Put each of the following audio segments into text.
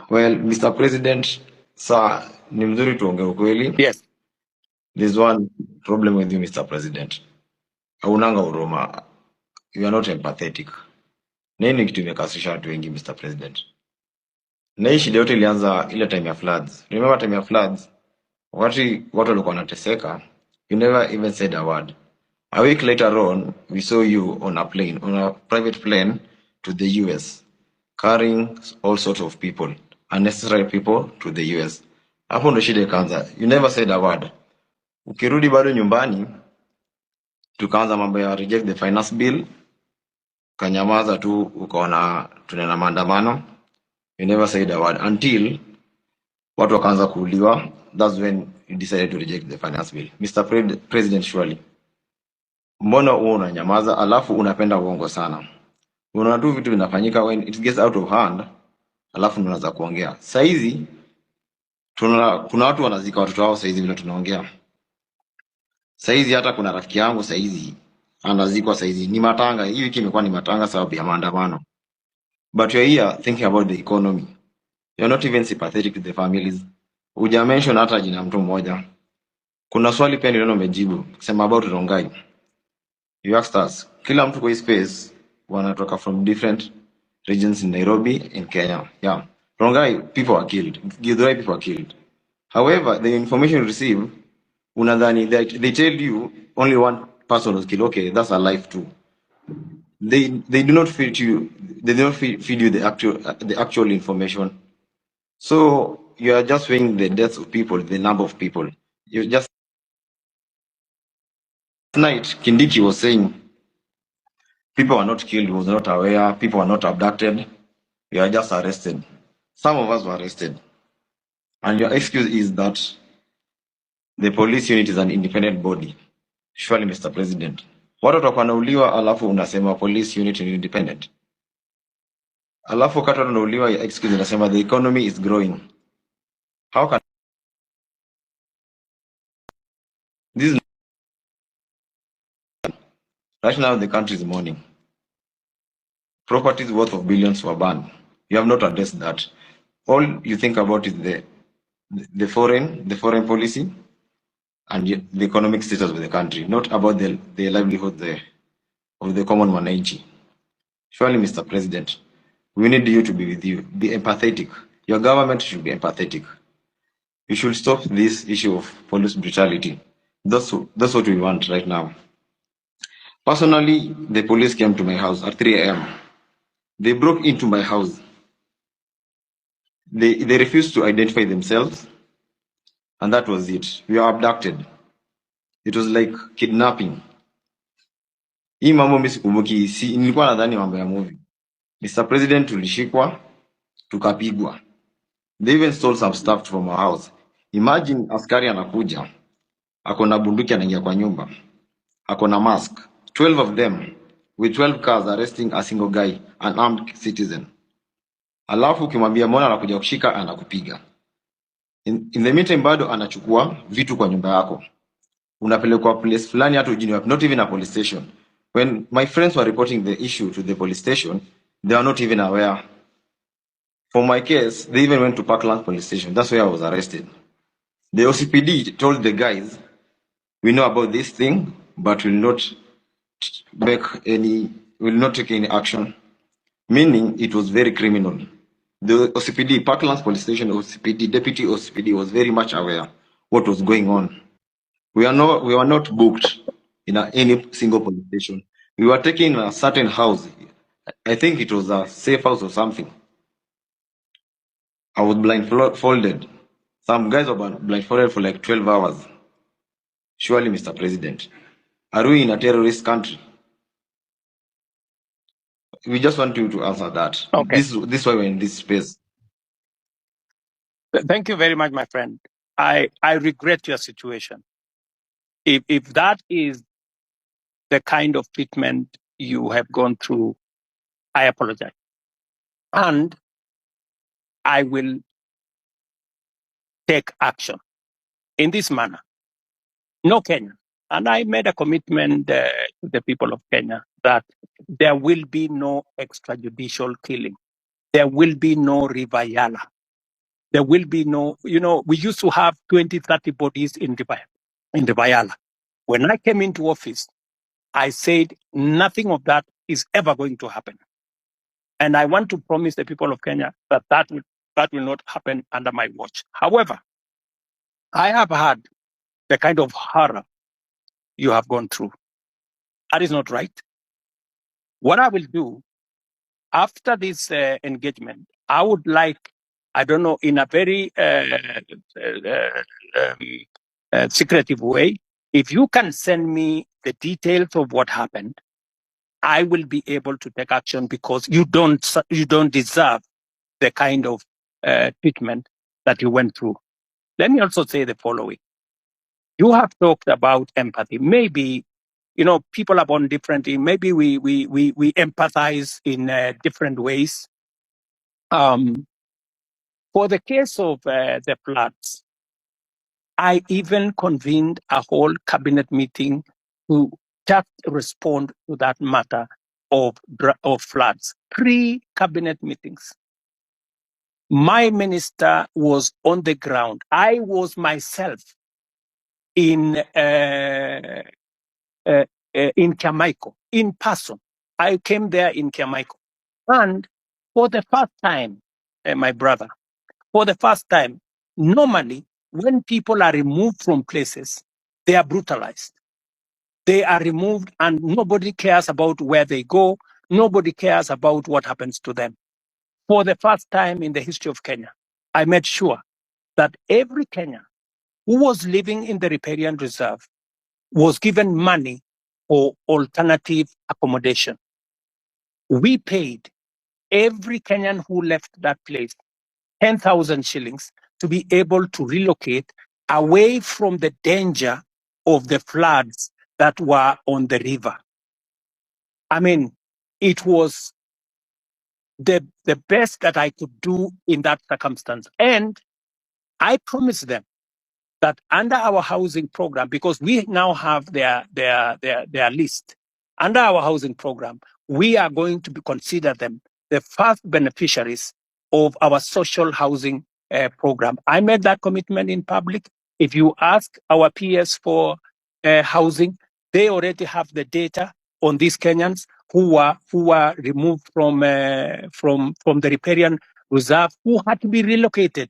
Well, Mr. President, sir, ni mzuri tuongee ukweli. Yes. There's one problem with you, Mr. President. Haunanga huruma. You are not empathetic. Nini kitu imekasisha watu wengi, Mr. President? Na hii shida yote ilianza ile time ya floods. Remember time ya floods? Wakati watu walikuwa wanateseka, you never even said a word. A week later on, we saw you on a private plane to the US, carrying all sorts of people, unnecessary people to the US. Hapo ndo shida ikaanza. You never said a word. Ukirudi bado nyumbani, tukaanza mambo ya reject the finance bill, kanyamaza tu, ukaona tunaenda maandamano. You never said a word until watu wakaanza kuuliwa. That's when you decided to reject the finance bill. Mr. President, surely mbona huo unanyamaza alafu unapenda uongo sana? Unaona tu vitu vinafanyika when it gets out of hand, alafu unaanza kuongea. Saizi kuna watu wanazika watoto wao saizi vile tunaongea. Saizi hata kuna rafiki yangu saizi anazikwa saizi. Ni matanga, hii wiki imekuwa ni matanga sababu ya maandamano. But you're here thinking about the economy. You're not even sympathetic to the families. Uja mention hata jina mtu mmoja. Kuna swali pia niliona umejibu kusema about Rongai. You asked us, kila mtu kwa hii space wanatoka from different regions in Nairobi in Kenya. Yeah. Rongai, people are killed. Githurai, people are killed. However, the information you receive, unadhani they tell you only one person was killed. Okay, that's a life too. They do not feed you. They do not feed you the actual information. So you are just weighing the deaths of people, the number of people. You just tonight Kindiki was saying people are not killed, he was not aware, people are not abducted, we are just arrested. Some of us were arrested. And your excuse is that the police unit is an independent body. Surely, Mr. President. Watu watakuwa wanauliwa alafu unasema police unit is independent. Alafu wakati watu wanauliwa your excuse unasema the economy is growing. How can this is right now the country is mourning. Properties worth of billions were banned. You have not addressed that. All you think about is the foreign policy and the economic status of the country, not about the livelihood of the common mananchi. Surely, Mr. President, we need you to be with you. Be empathetic. Your government should be empathetic. You should stop this issue of police brutality. That's what we want right now. Personally, the police came to my house at 3 a.m. They broke into my house. They refused to identify themselves, and that was it. We were abducted. It was like kidnapping. Hii mambo mimi sikumbuki, nilikuwa nadhani mambo ya movie. Mr. President, tulishikwa, tukapigwa. They even stole some stuff from our house. Imagine askari anakuja, ako na bunduki anaingia kwa nyumba, ako na mask. 12 of them with 12 cars arresting a single guy, an armed citizen. Alafu ukimwambia mbona anakuja kushika anakupiga. In the meantime bado anachukua vitu kwa nyumba yako. Unapelekwa place fulani hata ujini wapi, not even a police station. When my friends were reporting the issue to the police station, they are not even aware. For my case, they even went to Parkland police station. That's where I was arrested. The OCPD told the guys, we know about this thing, but will not take any action. Meaning it was very criminal. The OCPD, Parkland police station OCPD, deputy OCPD was very much aware what was going on. We were not booked in any single police station. We were taken in a certain house. I think it was a safe house or something. I was blindfolded. Some guys were blindfolded for like 12 hours. Surely, Mr. President, are we in a terrorist country? We just want you to answer that. Okay. This is why we're in this space. Thank you very much, my friend. I regret your situation. If that is the kind of treatment you have gone through, I apologize. And I will take action in this manner. No Kenya. And I made a commitment to the people of Kenya that there will be no extrajudicial killing. There will be no River Yala. There will be no, we used to have 20, 30 bodies in the Bayala. When I came into office, I said nothing of that is ever going to happen. And I want to promise the people of Kenya that that will not happen under my watch. However, I have had the kind of horror you have gone through. That is not right. What I will do after this engagement, I would like, I don't know, in a very secretive way, if you can send me the details of what happened, I will be able to take action, because you don't deserve the kind of treatment that you went through. Let me also say the following. You have talked about empathy. Maybe, people are born differently. Maybe we empathize in different ways. For the case of the floods, I even convened a whole cabinet meeting to just respond to that matter of floods. 3 cabinet meetings. My minister was on the ground. I was myself in Kiamaiko, in person. I came there in Kiamaiko. And for the first time, my brother, for the first time, normally when people are removed from places, they are brutalized. They are removed and nobody cares about where they go. Nobody cares about what happens to them. For the first time in the history of Kenya, I made sure that every Kenyan who was living in the riparian reserve was given money for alternative accommodation. We paid every Kenyan who left that place 10,000 shillings to be able to relocate away from the danger of the floods that were on the river. I mean, it was the best that I could do in that circumstance. And I promised them that under our housing program, because we now have their list, under our housing program, we are going to consider them the first beneficiaries of our social housing program. I made that commitment in public. If you ask our peers for housing, they already have the data on these Kenyans who were removed from the riparian reserve, who had to be relocated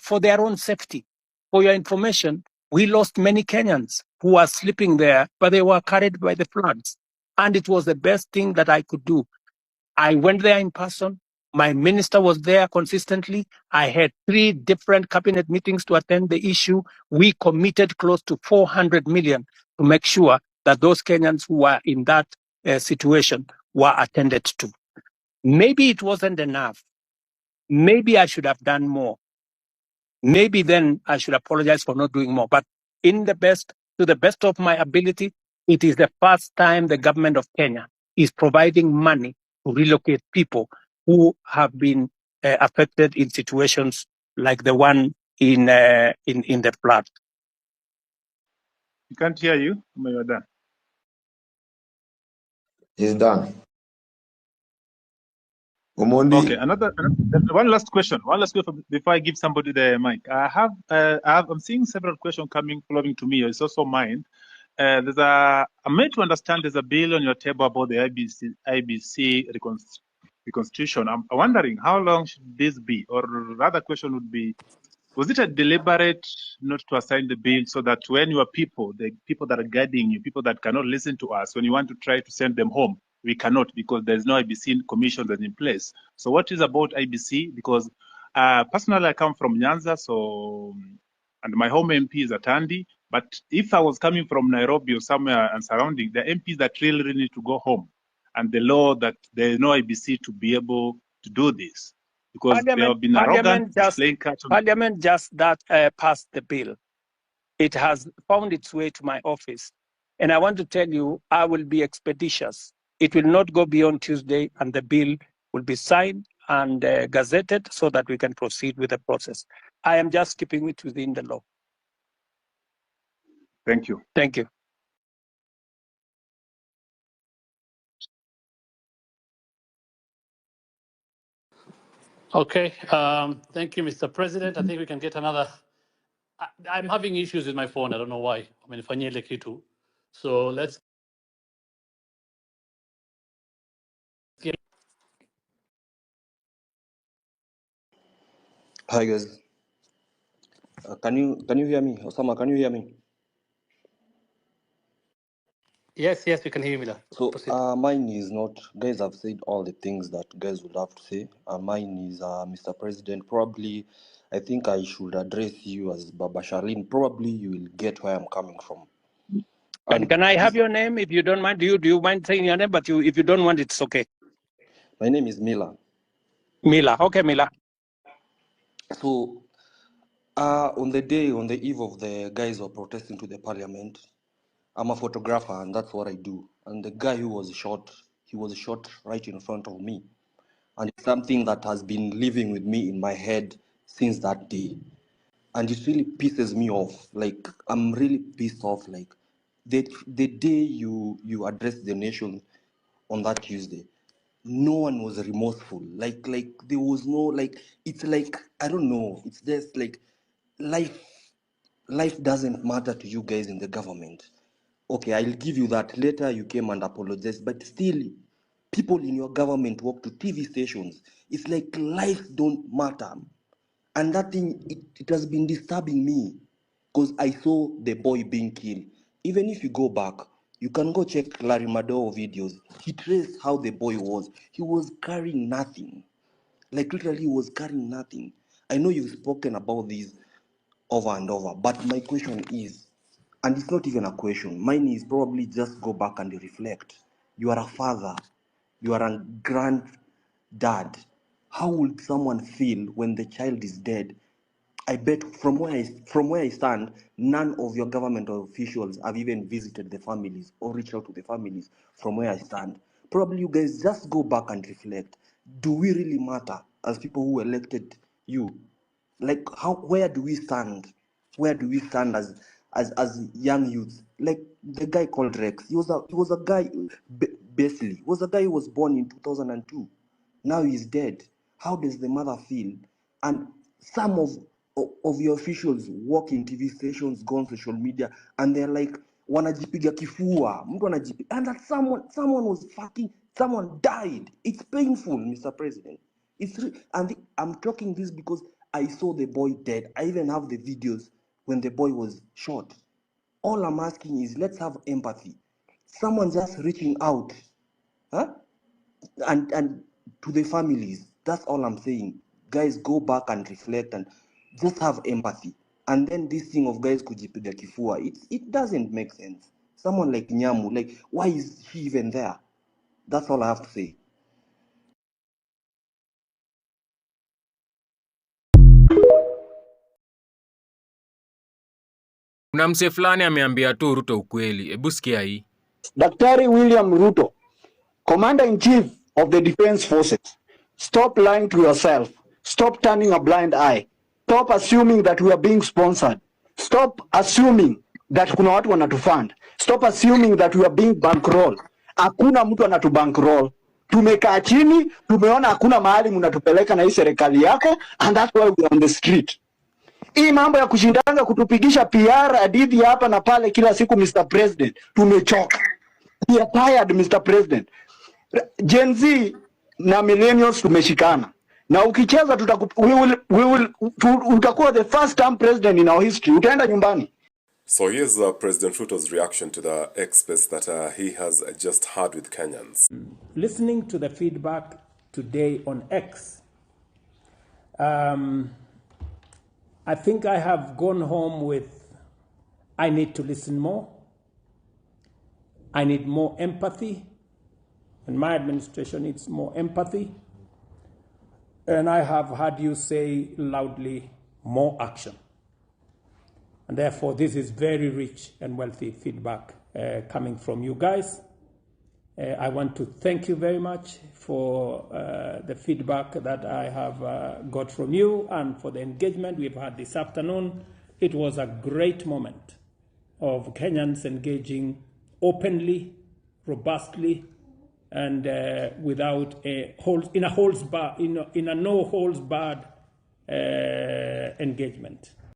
for their own safety. For your information, we lost many Kenyans who were sleeping there, but they were carried by the floods. And it was the best thing that I could do. I went there in person. My minister was there consistently. I had 3 different cabinet meetings to attend the issue. We committed close to 400 million to make sure that those Kenyans who were in that situation were attended to. Maybe it wasn't enough. Maybe I should have done more. Maybe then I should apologize for not doing more. But to the best of my ability, it is the first time the government of Kenya is providing money to relocate people who have been affected in situations like the one in the flood. We can't hear you. You're done. He's done. Omondi. Okay, one last question. One last question before I give somebody the mic. I'm seeing several questions flowing to me. It's also mine. I'm made to understand there's a bill on your table about the IBC reconstitution. I'm wondering how long should this be? Or rather question would be, was it a deliberate not to assign the bill so that when your people, the people that are guiding you, people that cannot listen to us, when you want to try to send them home, we cannot because there's no IBC commission that's in place. So what is about IBC? Because personally, I come from Nyanza, and my home MP is at Tandi. But if I was coming from Nairobi or somewhere and surrounding, the MPs that really need to go home, and the law that there is no IBC to be able to do this. Because they have been arrogant, playing catch. Parliament just passed the bill. It has found its way to my office. And I want to tell you, I will be expeditious. It will not go beyond Tuesday, and the bill will be signed and gazetted so that we can proceed with the process. I am just keeping it within the law. Thank you. Thank you. Okay. Thank you, Mr. President. I think we can get another. I'm having issues with my phone. I don't know why. I mean, ifanyie ile kitu. So let's get. Hi guys, can you hear me? Osama, can you hear me? Yes, yes, we can hear you, Mila. So Proceed. mine is not. Guys have said all the things that guys would have to say. Mine is Mr. President. Probably, I think I should address you as Baba Charlene. Probably you will get where I'm coming from. And Can I have this, your name if you don't mind? Do you mind saying your name? But if you don't want, it's okay. my name is Mila. Mila. Okay, Mila. So on the eve of the guys who are protesting to the parliament, I'm a photographer and that's what I do. And the guy who was shot, he was shot right in front of me. And it's something that has been living with me in my head since that day. And it really pisses me off. Like, I'm really pissed off. Like, the day you addressed the nation on that Tuesday, no one was remorseful. Like there was no, like, it's like, I don't know. It's just like life life doesn't matter to you guys in the government. Okay, I'll give you that. Later you came and apologized, but still, people in your government walk to TV stations. It's like life don't matter. And that thing, it has been disturbing me because I saw the boy being killed. Even if you go back, you can go check Larry Madowo videos. He traced how the boy was. He was carrying nothing. Like literally, he was carrying nothing. I know you've spoken about this over and over, but my question is, and it's not even a question, mine is probably just go back and reflect. You are a father, you are a granddad. How would someone feel when the child is dead? I bet from where I stand, none of your government officials have even visited the families or reached out to the families from where I stand. Probably you guys just go back and reflect. Do we really matter as people who elected you? Like where do we stand? Where do we stand as young youths? Like the guy called Rex, he was a guy, basically, was a guy who was born in 2002. Now he's dead. How does the mother feel? And some of your officials work in TV stations, go on social media, and they're like, wanajipiga kifua, mtu anajipiga, and that someone was fucking, someone died. It's painful, Mr. President. And I'm talking this because I saw the boy dead. I even have the videos when the boy was shot. All I'm asking is let's have empathy. Someone just reaching out, huh? And to the families. That's all I'm saying. Guys, go back and reflect and just have empathy. And then this thing of guys kujipiga kifua, it doesn't make sense. Someone like Nyamu, like, why is he even there? That's all I have to say. Kuna mse fulani ameambia tu Ruto ukweli. Hebu sikia hii. Daktari William Ruto, Commander-in-Chief of the Defense Forces, stop lying to yourself. Stop turning a blind eye. Stop assuming that we are being sponsored. Stop assuming that kuna watu wanatufund. Stop assuming that we are being bankroll. Hakuna mtu anatubankroll. Tumekaa chini, tumeona hakuna mahali mnatupeleka na hii serikali yako, and that's why we are on the street. Hii mambo ya kushindanga kutupigisha PR hadithi hapa na pale kila siku, Mr. President, tumechoka. We are tired, Mr. President. Gen Z na millennials tumeshikana. Na ukicheza utakuwa the first time president in our history. Utaenda nyumbani. So here's President Ruto's reaction to the experts that he has just had with Kenyans. Listening to the feedback today on X, I think I have gone home with, I need to listen more. I need more empathy. And my administration needs more empathy. And I have heard you say loudly, more action. And therefore, this is very rich and wealthy feedback coming from you guys. I want to thank you very much for the feedback that I have got from you and for the engagement we've had this afternoon. It was a great moment of Kenyans engaging openly, robustly, and without a no holds barred engagement.